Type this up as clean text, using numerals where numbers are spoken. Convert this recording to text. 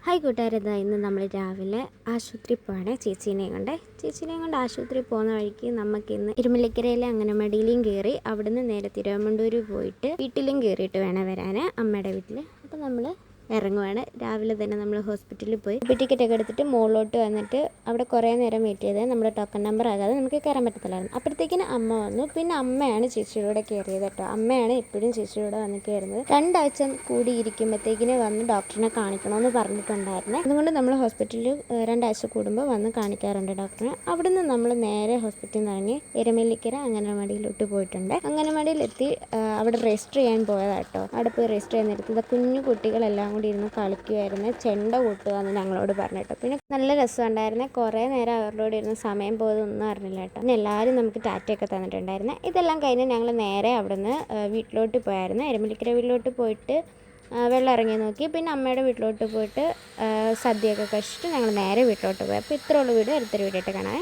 Hi കൂട്ടുകാരെ, ഇന്ന് നമ്മൾ രാവിലെ ആശുപത്രി പോവാണ്. ചേച്ചീനെയും കൊണ്ട് ആശുപത്രി പോകുന്ന വഴിക്ക് നമുക്കിന്ന് ഇരുമല്ലിക്കരയിലെ അംഗനവാടിയിലും കയറി അവിടുന്ന് നേരെ തിരുവനന്തപുരം പോയിട്ട് വീട്ടിലും കയറിയിട്ട് വേണം വരാൻ, അമ്മയുടെ വീട്ടിൽ. അപ്പോൾ നമ്മൾ ഇറങ്ങുവാണ്. രാവിലെ തന്നെ നമ്മൾ ഹോസ്പിറ്റലിൽ പോയി ടിക്കറ്റൊക്കെ എടുത്തിട്ട് മുകളിലോട്ട് വന്നിട്ട് അവിടെ കുറേ നേരം വെയിറ്റ് ചെയ്തത്. നമ്മുടെ ടോക്കൺ നമ്പർ ആകാതെ നമുക്ക് കയറാൻ പറ്റത്തില്ലായിരുന്നു. അപ്പോഴത്തേക്കിന് അമ്മ വന്നു. പിന്നെ അമ്മയാണ് ചേച്ചിയുടെ കയറിയത് കേട്ടോ. അമ്മയാണ് എപ്പോഴും ചേച്ചിയുടെ വന്ന് കയറുന്നത്. 2 ആഴ്ച കൂടി ഇരിക്കുമ്പോഴത്തേക്കിന് വന്ന് ഡോക്ടറിനെ കാണിക്കണമെന്ന് പറഞ്ഞിട്ടുണ്ടായിരുന്നു. അതുകൊണ്ട് നമ്മൾ ഹോസ്പിറ്റലിൽ 2 ആഴ്ച കൂടുമ്പോൾ വന്ന് കാണിക്കാറുണ്ട് ഡോക്ടറിനെ. അവിടുന്ന് നമ്മൾ നേരെ ഹോസ്പിറ്റലിൽ നിന്ന് ഇറങ്ങി എരമല്ലിക്കര അംഗനവാടിയിലോട്ട് പോയിട്ടുണ്ട്. അംഗനവാടിയിലെത്തി അവിടെ രജിസ്റ്റർ ചെയ്യാൻ പോയതാട്ടോ. അവിടെ പോയി രജിസ്റ്റർ ചെയ്യാൻ നേരത്തെ കുഞ്ഞു കുട്ടികളെല്ലാം കൂടി ഇരുന്ന് കളിക്കുമായിരുന്നു. ചെണ്ട കൂട്ടുക എന്ന് ഞങ്ങളോട് പറഞ്ഞിട്ടോ. പിന്നെ നല്ല രസമുണ്ടായിരുന്നു. കുറേ നേരം അവരോട് ഇരുന്ന് സമയം പോയതൊന്നും അറിഞ്ഞില്ല കേട്ടോ. പിന്നെ എല്ലാവരും നമുക്ക് ടാറ്റയൊക്കെ തന്നിട്ടുണ്ടായിരുന്നു. ഇതെല്ലാം കഴിഞ്ഞ് ഞങ്ങൾ നേരെ അവിടുന്ന് വീട്ടിലോട്ട് പോയായിരുന്നു. എരമല്ലിക്കര വീട്ടിലോട്ട് പോയിട്ട് വെള്ളം ഇറങ്ങി നോക്കി. പിന്നെ അമ്മയുടെ വീട്ടിലോട്ട് പോയിട്ട് സദ്യയൊക്കെ കഴിച്ചിട്ട് ഞങ്ങൾ നേരെ വീട്ടിലോട്ട് പോയി. അപ്പോൾ ഇത്രയുള്ള വീഡിയോ അടുത്തൊരു വീഡിയോ ആയിട്ട് കാണാം.